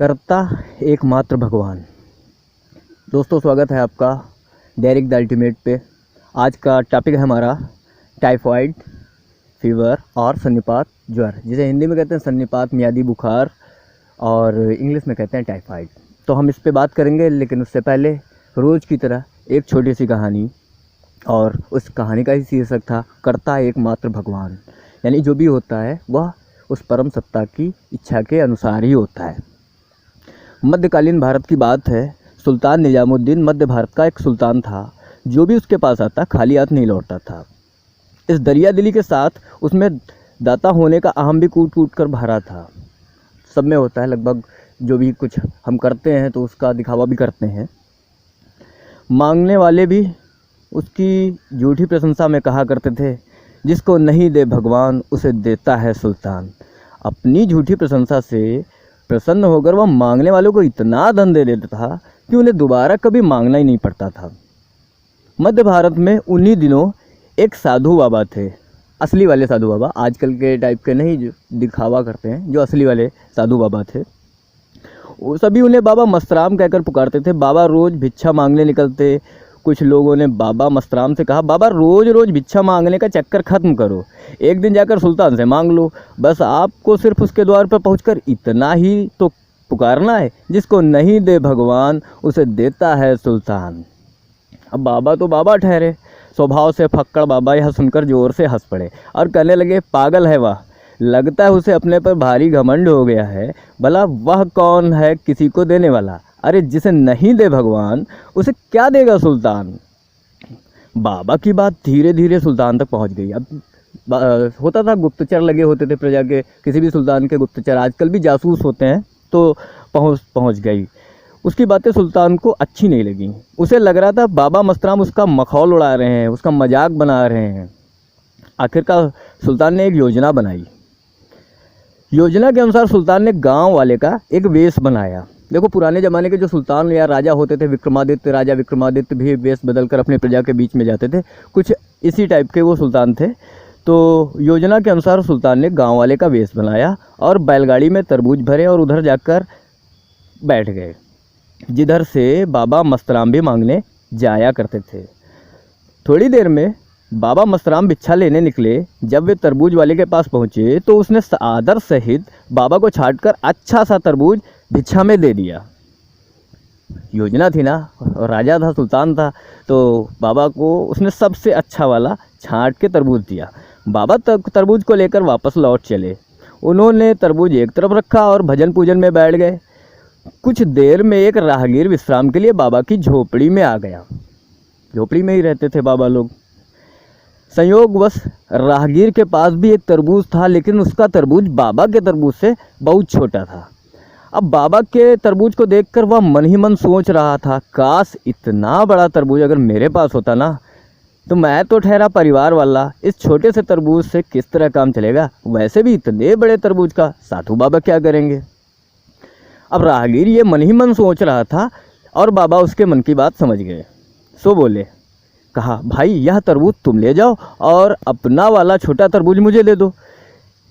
करता एकमात्र भगवान। दोस्तों, स्वागत है आपका डेरिक द अल्टीमेट पे। आज का टॉपिक है हमारा टाइफाइड फीवर और सन्निपात ज्वर, जिसे हिंदी में कहते हैं सन्निपात मियादी बुखार और इंग्लिश में कहते हैं टाइफाइड। तो हम इस पे बात करेंगे, लेकिन उससे पहले रोज़ की तरह एक छोटी सी कहानी, और उस कहानी का ही शीर्षक था करता एकमात्र भगवान। यानी जो भी होता है वह उस परम सत्ता की इच्छा के अनुसार ही होता है। मध्यकालीन भारत की बात है। सुल्तान निजामुद्दीन मध्य भारत का एक सुल्तान था। जो भी उसके पास आता खाली हाथ नहीं लौटता था। इस दरिया दिली के साथ उसमें दाता होने का अहम भी कूट कूट कर भरा था। सब में होता है लगभग। जो भी कुछ हम करते हैं तो उसका दिखावा भी करते हैं। मांगने वाले भी उसकी झूठी प्रशंसा में कहा करते थे, जिसको नहीं दे भगवान उसे देता है सुल्तान। अपनी झूठी प्रशंसा से प्रसन्न होकर वह मांगने वालों को इतना धन दे देता था कि उन्हें दोबारा कभी मांगना ही नहीं पड़ता था। मध्य भारत में उन्हीं दिनों एक साधु बाबा थे। असली वाले साधु बाबा, आजकल के टाइप के नहीं जो दिखावा करते हैं, जो असली वाले साधु बाबा थे। वो सभी उन्हें बाबा मस्तराम कहकर पुकारते थे। बाबा रोज़ भिक्षा मांगने निकलते। कुछ लोगों ने बाबा मस्तराम से कहा, बाबा रोज़ रोज़ भिक्षा मांगने का चक्कर ख़त्म करो, एक दिन जाकर सुल्तान से मांग लो। बस आपको सिर्फ उसके द्वार पर पहुंचकर इतना ही तो पुकारना है, जिसको नहीं दे भगवान उसे देता है सुल्तान। अब बाबा तो बाबा ठहरे। स्वभाव से फक्कड़ बाबा यह सुनकर ज़ोर से हंस पड़े और कहने लगे, पागल है वह, लगता है उसे अपने पर भारी घमंड हो गया है। भला वह कौन है किसी को देने वाला? अरे जिसे नहीं दे भगवान उसे क्या देगा सुल्तान। बाबा की बात धीरे धीरे सुल्तान तक पहुंच गई। अब होता था, गुप्तचर लगे होते थे प्रजा के, किसी भी सुल्तान के गुप्तचर, आजकल भी जासूस होते हैं, तो पहुंच गई। उसकी बातें सुल्तान को अच्छी नहीं लगी। उसे लग रहा था बाबा मस्तराम उसका मखौल उड़ा रहे हैं, उसका मजाक बना रहे हैं। आखिरकार सुल्तान ने एक योजना बनाई। योजना के अनुसार सुल्तान ने गांव वाले का एक वेश बनाया। देखो, पुराने ज़माने के जो सुल्तान या राजा होते थे, विक्रमादित्य, राजा विक्रमादित्य भी वेश बदलकर अपनी प्रजा के बीच में जाते थे। कुछ इसी टाइप के वो सुल्तान थे। तो योजना के अनुसार सुल्तान ने गांव वाले का वेश बनाया और बैलगाड़ी में तरबूज भरे और उधर जाकर बैठ गए, जिधर से बाबा मस्तराम भी मांगने जाया करते थे। थोड़ी देर में बाबा मस्तराम भिक्षा लेने निकले। जब वे तरबूज वाले के पास पहुँचे तो उसने आदर सहित बाबा को छांटकर अच्छा सा तरबूज भिक्षा में दे दिया। योजना थी ना, और राजा था, सुल्तान था, तो बाबा को उसने सबसे अच्छा वाला छांट के तरबूज दिया। बाबा तरबूज को लेकर वापस लौट चले। उन्होंने तरबूज एक तरफ रखा और भजन पूजन में बैठ गए। कुछ देर में एक राहगीर विश्राम के लिए बाबा की झोपड़ी में आ गया। झोपड़ी में ही रहते थे बाबा लोग। संयोगवश राहगीर के पास भी एक तरबूज था, लेकिन उसका तरबूज बाबा के तरबूज से बहुत छोटा था। अब बाबा के तरबूज को देखकर वह मन ही मन सोच रहा था, काश इतना बड़ा तरबूज अगर मेरे पास होता ना, तो मैं तो ठहरा परिवार वाला, इस छोटे से तरबूज से किस तरह काम चलेगा। वैसे भी इतने बड़े तरबूज का साधु बाबा क्या करेंगे। अब राहगीर ये मन ही मन सोच रहा था और बाबा उसके मन की बात समझ गए। सो बोले, कहा, भाई यह तरबूज तुम ले जाओ और अपना वाला छोटा तरबूज मुझे दे दो।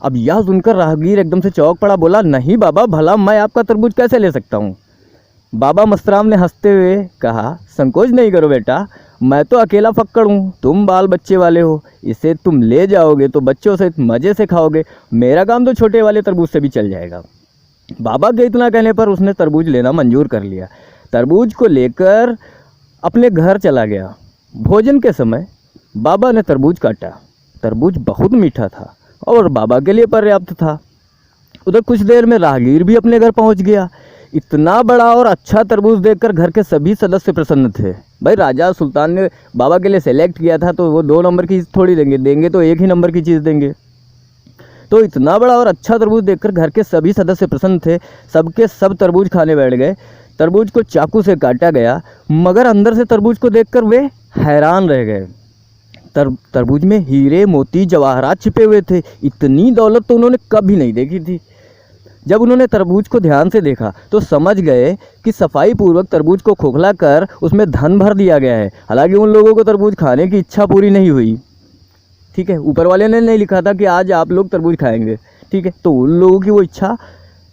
अब यह सुनकर राहगीर एकदम से चौंक पड़ा। बोला, नहीं बाबा, भला मैं आपका तरबूज कैसे ले सकता हूँ। बाबा मस्तराम ने हंसते हुए कहा, संकोच नहीं करो बेटा, मैं तो अकेला फक्कड़ हूँ, तुम बाल बच्चे वाले हो, इसे तुम ले जाओगे तो बच्चों से मज़े से खाओगे। मेरा काम तो छोटे वाले तरबूज से भी चल जाएगा। बाबा के इतना कहने पर उसने तरबूज लेना मंजूर कर लिया। तरबूज को लेकर अपने घर चला गया। भोजन के समय बाबा ने तरबूज काटा। तरबूज बहुत मीठा था और बाबा के लिए पर्याप्त था। उधर कुछ देर में राहगीर भी अपने घर पहुंच गया। इतना बड़ा और अच्छा तरबूज देखकर घर के सभी सदस्य प्रसन्न थे। भाई, राजा सुल्तान ने बाबा के लिए सेलेक्ट किया था, तो वो 2 नंबर की थोड़ी देंगे तो 1 ही नंबर की चीज़ देंगे। तो इतना बड़ा और अच्छा तरबूज देखकर घर के सभी सदस्य प्रसन्न थे। सबके सब तरबूज खाने बैठ गए। तरबूज को चाकू से काटा गया, मगर अंदर से तरबूज को देखकर वे हैरान रह गए। तरबूज में हीरे मोती जवाहरात छिपे हुए थे। इतनी दौलत तो उन्होंने कभी नहीं देखी थी। जब उन्होंने तरबूज को ध्यान से देखा तो समझ गए कि सफाई पूर्वक तरबूज को खोखला कर उसमें धन भर दिया गया है। हालांकि उन लोगों को तरबूज खाने की इच्छा पूरी नहीं हुई। ठीक है, ऊपर वाले ने नहीं लिखा था कि आज आप लोग तरबूज खाएंगे, ठीक है, तो उन लोगों की वो इच्छा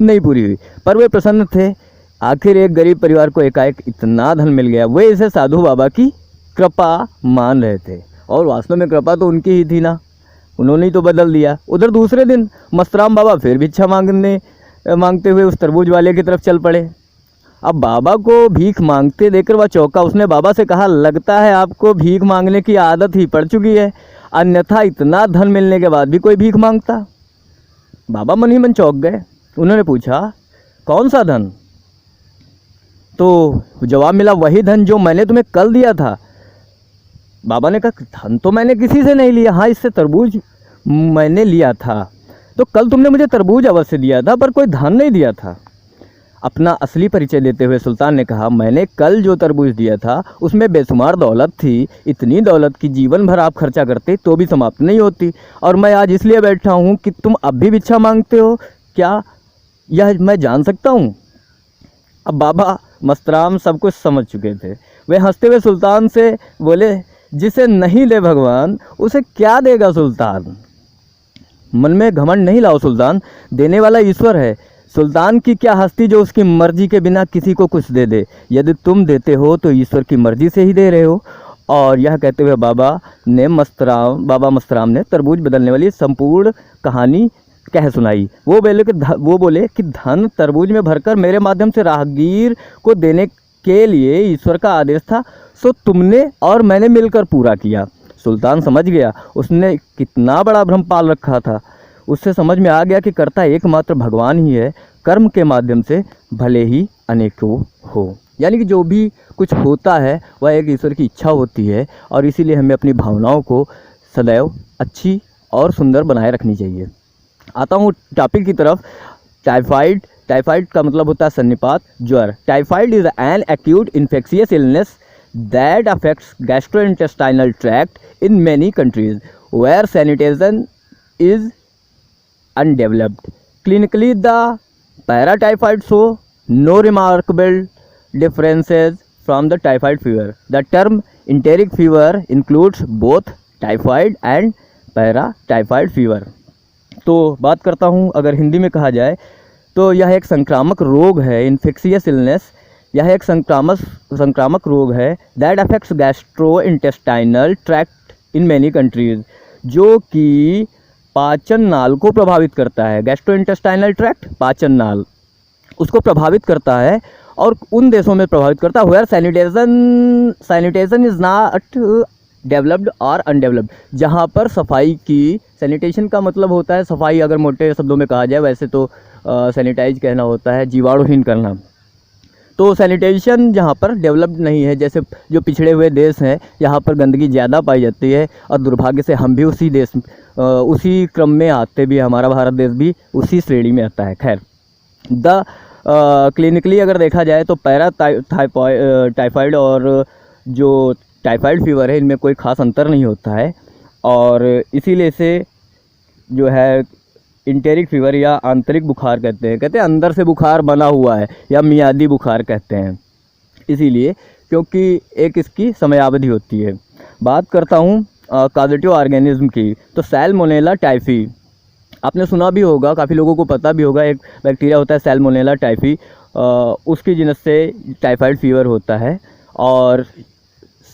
नहीं पूरी हुई, पर वे प्रसन्न थे। आखिर एक गरीब परिवार को एकाएक इतना धन मिल गया। वे इसे साधु बाबा की कृपा मान रहे थे, और वास्तव में कृपा तो उनकी ही थी ना, उन्होंने ही तो बदल दिया। उधर दूसरे दिन मस्तराम बाबा फिर भिक्षा मांगते हुए उस तरबूज वाले की तरफ चल पड़े। अब बाबा को भीख मांगते देखकर वह चौंका। उसने बाबा से कहा, लगता है आपको भीख मांगने की आदत ही पड़ चुकी है, अन्यथा इतना धन मिलने के बाद भी कोई भीख मांगता। बाबा मन ही मन चौंक गए। उन्होंने पूछा, कौन सा धन? तो जवाब मिला, वही धन जो मैंने तुम्हें कल दिया था। बाबा ने कहा, धन तो मैंने किसी से नहीं लिया, हाँ इससे तरबूज मैंने लिया था। तो कल तुमने मुझे तरबूज अवश्य दिया था, पर कोई धन नहीं दिया था। अपना असली परिचय देते हुए सुल्तान ने कहा, मैंने कल जो तरबूज दिया था उसमें बेशुमार दौलत थी। इतनी दौलत की जीवन भर आप खर्चा करते तो भी समाप्त नहीं होती, और मैं आज इसलिए बैठा हूँ कि तुम अब भी भिक्षा मांगते हो। क्या यह मैं जान सकता हूँ? अब बाबा मस्तराम सब कुछ समझ चुके थे। वे हंसते हुए सुल्तान से बोले, जिसे नहीं दे भगवान उसे क्या देगा सुल्तान। मन में घमंड नहीं लाओ सुल्तान, देने वाला ईश्वर है। सुल्तान की क्या हस्ती जो उसकी मर्जी के बिना किसी को कुछ दे दे। यदि तुम देते हो तो ईश्वर की मर्जी से ही दे रहे हो। और यह कहते हुए बाबा मस्तराम ने तरबूज बदलने वाली संपूर्ण कहानी कह सुनाई। वो बोले कि धन तरबूज में भरकर मेरे माध्यम से राहगीर को देने के लिए ईश्वर का आदेश था, सो तुमने और मैंने मिलकर पूरा किया। सुल्तान समझ गया उसने कितना बड़ा भ्रम पाल रखा था। उससे समझ में आ गया कि कर्ता एकमात्र भगवान ही है, कर्म के माध्यम से भले ही अनेकों हो। यानी कि जो भी कुछ होता है वह एक ईश्वर की इच्छा होती है, और इसीलिए हमें अपनी भावनाओं को सदैव अच्छी और सुंदर बनाए रखनी चाहिए। आता हूँ टॉपिक की तरफ। टाइफाइड का मतलब होता है सन्निपात, ज्वर। Typhoid is an acute infectious illness that affects gastrointestinal tract in many countries where sanitation is undeveloped. Clinically, the paratyphoid show no remarkable differences from the typhoid fever. The term enteric fever includes both typhoid and paratyphoid fever. तो बात करता हूँ, अगर हिंदी में कहा जाए तो यह एक संक्रामक रोग है, इन्फेक्शियस इलनेस। यह एक संक्रामक रोग है that affects gastrointestinal tract in many countries, जो कि पाचन नाल को प्रभावित करता है। गैस्ट्रोइंटेस्टाइनल ट्रैक्ट, पाचन नाल, उसको प्रभावित करता है, और उन देशों में प्रभावित करता है where sanitation is not developed और अनडेवलप्ड, जहाँ पर सफाई की, सैनिटेशन का मतलब होता है सफाई, अगर मोटे शब्दों में कहा जाए, वैसे तो सैनिटाइज कहना होता है जीवाणुहीन करना। तो सैनिटेशन जहाँ पर डेवलप्ड नहीं है, जैसे जो पिछड़े हुए देश हैं यहाँ पर गंदगी ज़्यादा पाई जाती है, और दुर्भाग्य से हम भी उसी क्रम में आते भी, हमारा भारत देश भी उसी श्रेणी में आता है। खैर, क्लिनिकली अगर देखा जाए तो टाइफाइड और जो टाइफाइड फीवर है इनमें कोई ख़ास अंतर नहीं होता है, और इसीलिए से जो है इंटेरिक फीवर या आंतरिक बुखार कहते हैं अंदर से बुखार बना हुआ है, या मियादी बुखार कहते हैं, इसीलिए क्योंकि एक इसकी समयावधि होती है। बात करता हूँ कॉजेटिव ऑर्गेनिज्म की, तो सैल्मोनेला टाइफी आपने सुना भी होगा, काफ़ी लोगों को पता भी होगा। एक बैक्टीरिया होता है सैल्मोनेला टाइफी, उसकी जिनस से टाइफाइड फीवर होता है। और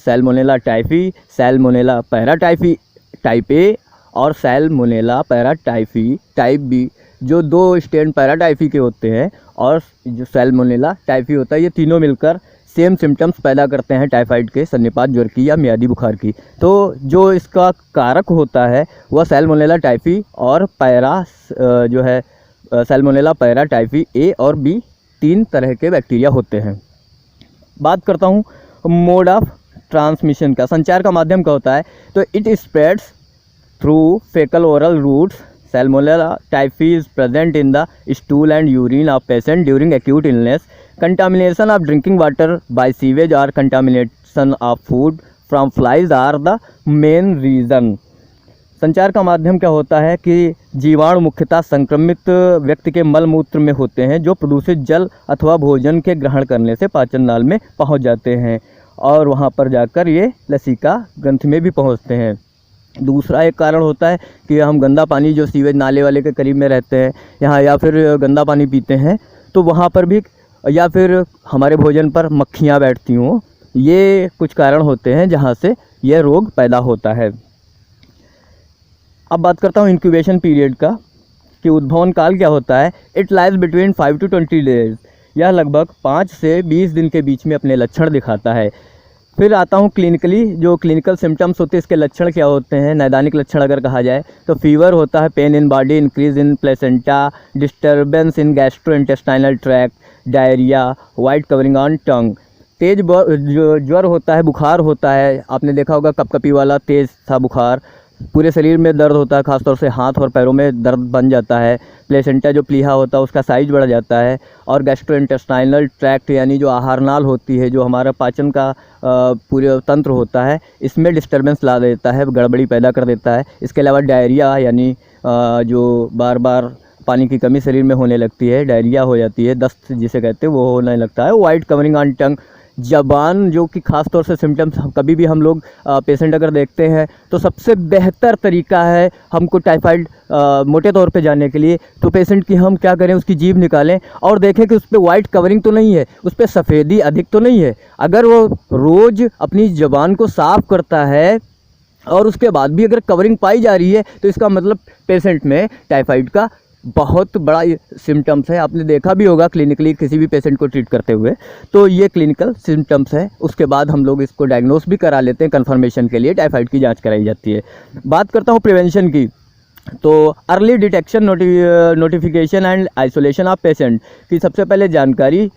Salmonella typhi, Salmonella paratyphi type A और सैल्मोनेला पैराटाइफी टाइप बी, जो दो स्ट्रेन पैराटाइफी के होते हैं और जो सैल्मोनेला टाइफी होता है, ये तीनों मिलकर सेम सिम्टम्स पैदा करते हैं टाइफाइड के, सन्निपात ज्वर की या मियादी बुखार की। तो जो इसका कारक होता है वह सैल्मोनेला टाइफी और सैल्मोनेला पैराटाइफी ए और बी, तीन तरह के बैक्टीरिया होते हैं। बात करता हूँ मोड ऑफ ट्रांसमिशन का, संचार का माध्यम क्या होता है, तो it spreads through faecal oral routes. Salmonella typhi is present in the stool and urine of patient during acute illness. Contamination of drinking water by sewage or contamination of food from flies are the main reason. संचार का माध्यम क्या होता है कि जीवाणु मुख्यतः संक्रमित व्यक्ति के मल मूत्र में होते हैं, जो प्रदूषित जल अथवा भोजन के ग्रहण करने से पाचन नाल में पहुंच जाते हैं और वहां पर जाकर ये लसिका ग्रंथि में भी पहुंचते हैं। दूसरा एक कारण होता है कि हम गंदा पानी जो सीवेज नाले वाले के करीब में रहते हैं यहाँ, या फिर गंदा पानी पीते हैं, तो वहाँ पर भी, या फिर हमारे भोजन पर मक्खियाँ बैठती हों। ये कुछ कारण होते हैं जहाँ से यह रोग पैदा होता है। अब बात करता हूँ इंक्यूबेशन पीरियड का, कि उद्भवन काल क्या होता है। It lies between 5 to 20 days. यह लगभग 5 से 20 दिन के बीच में अपने लक्षण दिखाता है। फिर आता हूँ क्लिनिकली, जो क्लिनिकल सिम्टम्स होते हैं, इसके लक्षण क्या होते हैं। नैदानिक लक्षण अगर कहा जाए तो फीवर होता है, pain in body, increase in placenta, disturbance in gastrointestinal tract, diarrhoea, white covering on tongue. तेज जो ज्वर होता है, बुखार होता है, आपने देखा होगा कपकपी वाला तेज़ सा बुखार। पूरे शरीर में दर्द होता है, खासतौर से हाथ और पैरों में दर्द बन जाता है। प्लेसेंटा जो प्लीहा होता है उसका साइज बढ़ जाता है। और गैस्ट्रोइंटेस्टाइनल ट्रैक्ट यानी जो आहार नाल होती है, जो हमारा पाचन का पूरे तंत्र होता है, इसमें डिस्टर्बेंस ला देता है, गड़बड़ी पैदा कर देता है। इसके अलावा डायरिया यानी जो बार बार पानी की कमी शरीर में होने लगती है, डायरिया हो जाती है, दस्त जिसे कहते हैं वो होने लगता है। वाइट कवरिंग ऑन टंग, ज़बान जो कि ख़ास तौर से सिम्टम्स कभी भी हम लोग पेशेंट अगर देखते हैं तो सबसे बेहतर तरीका है हमको टाइफाइड मोटे तौर पे जानने के लिए, तो पेशेंट की हम क्या करें, उसकी जीभ निकालें और देखें कि उस पर वाइट कवरिंग तो नहीं है, उस पर सफ़ेदी अधिक तो नहीं है। अगर वो रोज़ अपनी ज़बान को साफ़ करता है और उसके बाद भी अगर कवरिंग पाई जा रही है तो इसका मतलब पेशेंट में टाइफाइड का बहुत बड़ा सिम्टम्स है। आपने देखा भी होगा क्लिनिकली किसी भी पेशेंट को ट्रीट करते हुए, तो ये क्लिनिकल सिम्टम्स है। उसके बाद हम लोग इसको डायग्नोस भी करा लेते हैं, कंफर्मेशन के लिए टाइफाइड की जांच कराई जाती है। बात करता हूँ प्रिवेंशन की, तो early detection, notification and isolation of patient की सबसे पहले जानकारी।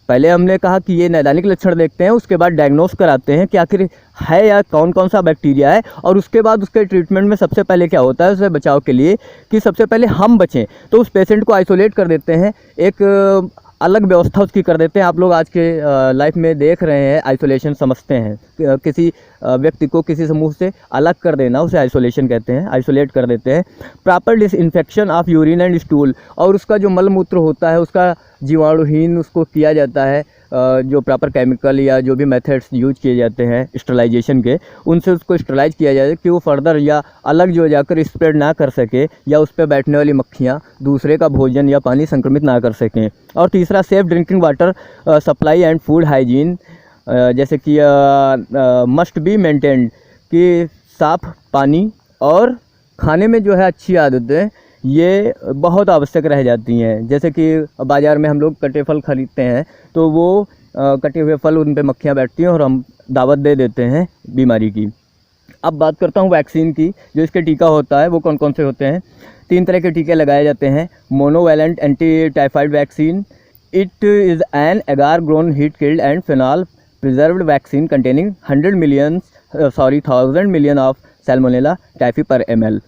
पहले हमने कहा कि ये नैदानिक लक्षण देखते हैं, उसके बाद डायग्नोस कराते हैं कि आखिर है या कौन कौन सा बैक्टीरिया है, और उसके बाद उसके ट्रीटमेंट में सबसे पहले क्या होता है उससे बचाव के लिए, कि सबसे पहले हम बचें तो उस पेशेंट को आइसोलेट कर देते हैं, एक अलग व्यवस्था उसकी कर देते हैं। आप लोग आज के लाइफ में देख रहे हैं, आइसोलेशन समझते हैं, किसी व्यक्ति को किसी समूह से अलग कर देना, उसे आइसोलेशन कहते हैं, आइसोलेट कर देते हैं। Proper disinfection of urine and stool, और उसका जो मल मूत्र होता है उसका जीवाणुहीन उसको किया जाता है, जो प्रॉपर केमिकल या जो भी मेथड्स यूज किए जाते हैं स्टरलाइजेशन के, उनसे उसको स्टरलाइज किया जाए कि वो फर्दर या अलग जो जाकर स्प्रेड ना कर सके, या उस पर बैठने वाली मक्खियाँ दूसरे का भोजन या पानी संक्रमित ना कर सकें। और तीसरा safe drinking water supply and food hygiene, जैसे कि मस्ट बी मेंटेन्ड, कि साफ़ पानी और खाने में जो है अच्छी आदतें ये बहुत आवश्यक रह जाती हैं। जैसे कि बाज़ार में हम लोग कटे फल ख़रीदते हैं तो वो कटे हुए फल, उन पे मक्खियाँ बैठती हैं और हम दावत दे देते हैं बीमारी की। अब बात करता हूँ वैक्सीन की, जो इसके टीका होता है वो कौन कौन से होते हैं। 3 तरह के टीके लगाए जाते हैं। Monovalent anti typhoid vaccine, it is an agar grown heat killed and phenol preserved vaccine containing 1000 million of salmonella typhi per ml।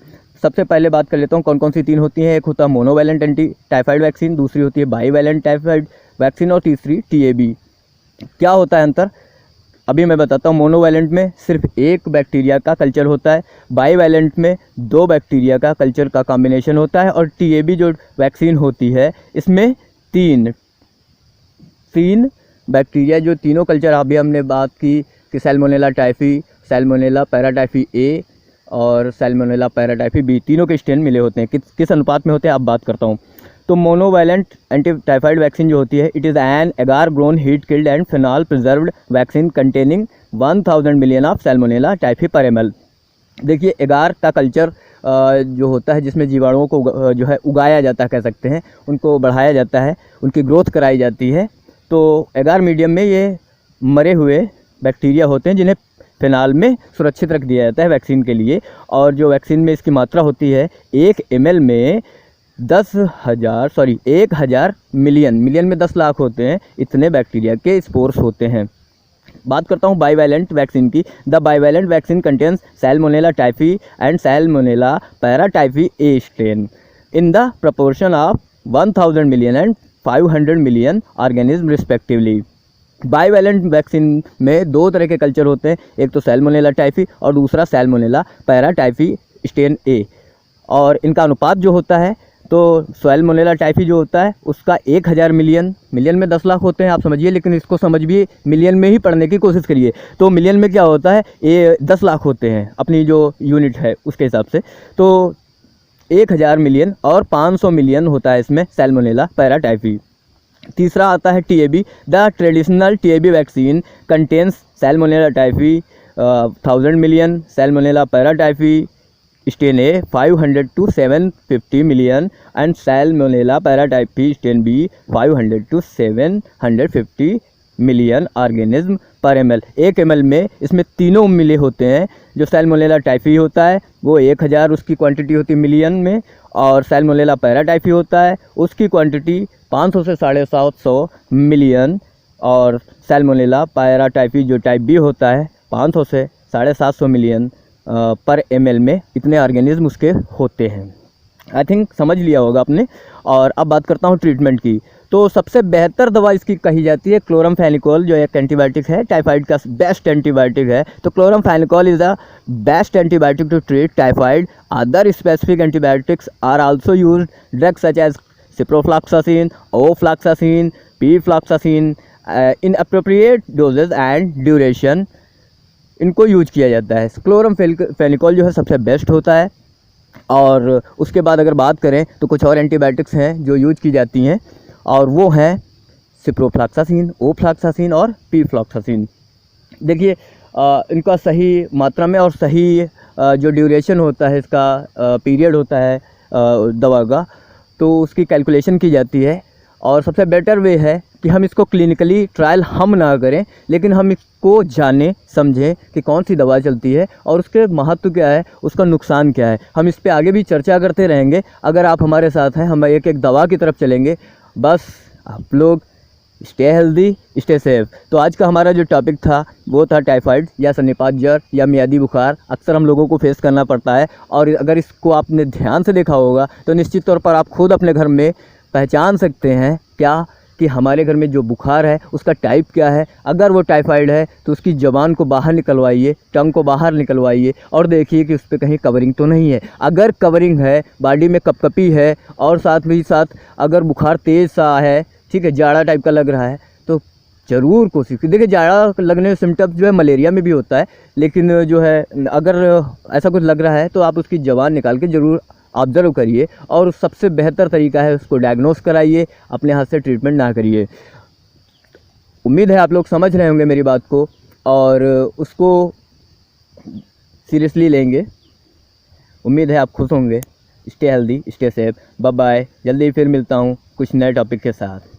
सबसे पहले बात कर लेता हूँ कौन कौन सी 3 होती हैं। एक होता है मोनोवैलेंट एंटी टाइफाइड वैक्सीन, दूसरी होती है बाईवैलेंट टाइफाइड वैक्सीन, और तीसरी TAB। क्या होता है अंतर, अभी मैं बताता हूँ। मोनोवैलेंट में सिर्फ एक बैक्टीरिया का कल्चर होता है, बाईवैलेंट में 2 बैक्टीरिया का कल्चर का कॉम्बिनेशन होता है, और TAB जो वैक्सीन होती है इसमें 3 बैक्टीरिया, जो तीनों कल्चर अभी हमने बात की कि Salmonella typhi, Salmonella paratyphi A और सैल्मोनेला पैराटाइफी B, तीनों के स्ट्रेन मिले होते हैं। किस अनुपात में होते हैं अब बात करता हूँ। तो मोनोवैलेंट एंटी टाइफाइड वैक्सीन जो होती है, it is an agar grown heat killed and phenol preserved vaccine containing 1000 million of salmonella typhi per ml। देखिए एगार का कल्चर जो होता है, जिसमें जीवाणुओं को जो है उगाया जाता है, कह सकते हैं, उनको बढ़ाया जाता है, उनकी ग्रोथ कराई जाती है। तो एगार मीडियम में ये मरे हुए बैक्टीरिया होते हैं जिन्हें फिनाल में सुरक्षित रख दिया जाता है वैक्सीन के लिए। और जो वैक्सीन में इसकी मात्रा होती है 1 ml में 1000 मिलियन में 10 लाख होते हैं, इतने बैक्टीरिया के स्पोर्स होते हैं। बात करता हूँ बाईवैलेंट वैक्सीन की। The bivalent vaccine contains Salmonella typhi and Salmonella paratyphi A strain in the proportion of 1000 million and 500 million organism respectively. Bivalent vaccine में 2 तरह के कल्चर होते हैं, एक तो सैल्मोनेला टाइफी और दूसरा सैल्मोनेला पैराटाइफी स्ट्रेन A, और इनका अनुपात जो होता है तो सैल्मोनेला टाइफी जो होता है उसका 1000 मिलियन में 10 लाख होते हैं, आप समझिए, लेकिन इसको समझिए मिलियन में ही पढ़ने की कोशिश करिए। तो मिलियन में क्या होता है, ये 10 लाख होते हैं अपनी जो यूनिट है उसके हिसाब से। तो 1000 मिलियन और 500 मिलियन होता है इसमें सैल्मोनेला पैराटाइफी। तीसरा आता है TAB। The traditional TAB vaccine contains Salmonella typhi 1000 million, Salmonella paratyphi strain A 500 to 750 million and Salmonella paratyphi strain B 500 to 750 million organism पर ml। 1 ml में इसमें तीनों मिले होते हैं। जो सैल्मोनेला टाइफी होता है वो 1000 उसकी क्वांटिटी होती है मिलियन में, और सैल्मोनेला पैराटाइफी होता है उसकी क्वांटिटी 500 से 750 मिलियन, और सैल्मोनेला पैराटाइफी जो टाइप बी होता है 500 से 750 मिलियन पर ml में इतने ऑर्गेनिज्म उसके होते हैं। आई थिंक समझ लिया होगा आपने। और अब बात करता हूँ ट्रीटमेंट की। तो सबसे बेहतर दवा इसकी कही जाती है क्लोरामफेनिकोल, जो एक एंटीबायोटिक है, टाइफाइड का बेस्ट एंटीबायोटिक है। तो chloramphenicol is the best antibiotic to treat typhoid. Other specific antibiotics are also used, drugs such as ciprofloxacin, ofloxacin, pefloxacin in appropriate dosages and duration इनको यूज किया जाता है। क्लोरामफेनिकोल जो है सबसे बेस्ट होता है। और उसके बाद अगर बात करें तो कुछ और एंटीबायोटिक्स हैं जो यूज की जाती हैं, और वो हैं सिप्रोफ्लॉक्सासिन, ओफ्लॉक्सासिन और पीफ्लॉक्सासिन। देखिए इनका सही मात्रा में और सही जो ड्यूरेशन होता है, इसका पीरियड होता है दवा का, तो उसकी कैलकुलेशन की जाती है। और सबसे बेटर वे है कि हम इसको क्लिनिकली ट्रायल हम ना करें, लेकिन हम इसको जानें समझें कि कौन सी दवा चलती है और उसके महत्व क्या है, उसका नुकसान क्या है। हम इस पे आगे भी चर्चा करते रहेंगे। अगर आप हमारे साथ हैं, हम एक एक दवा की तरफ चलेंगे। बस आप लोग स्टे हेल्दी, स्टे सेफ। तो आज का हमारा जो टॉपिक था वो था टाइफाइड या सन्निपात ज्वर या मियादी बुखार। अक्सर हम लोगों को फेस करना पड़ता है, और अगर इसको आपने ध्यान से देखा होगा तो निश्चित तौर पर आप खुद अपने घर में पहचान सकते हैं क्या कि हमारे घर में जो बुखार है उसका टाइप क्या है। अगर वो टाइफाइड है तो उसकी ज़बान को बाहर निकलवाइए, टंग को बाहर निकलवाइए और देखिए कि उस पर कहीं कवरिंग तो नहीं है। अगर कवरिंग है, बॉडी में कपकपी है, और साथ ही साथ अगर बुखार तेज़ सा है, ठीक है, जाड़ा टाइप का लग रहा है, तो ज़रूर कोशिश कीजिए। देखिए जाड़ा लगने के सिम्टम्स जो है मलेरिया में भी होता है, लेकिन जो है अगर ऐसा कुछ लग रहा है तो आप उसकी ज़बान निकाल के ज़रूर ऑब्ज़र्व करिए, और सबसे बेहतर तरीका है उसको डायग्नोस कराइए, अपने हाथ से ट्रीटमेंट ना करिए। उम्मीद है आप लोग समझ रहे होंगे मेरी बात को और उसको सीरियसली लेंगे। उम्मीद है आप खुश होंगे। Stay healthy, stay safe. Bye bye. जल्दी फिर मिलता हूँ कुछ नए टॉपिक के साथ।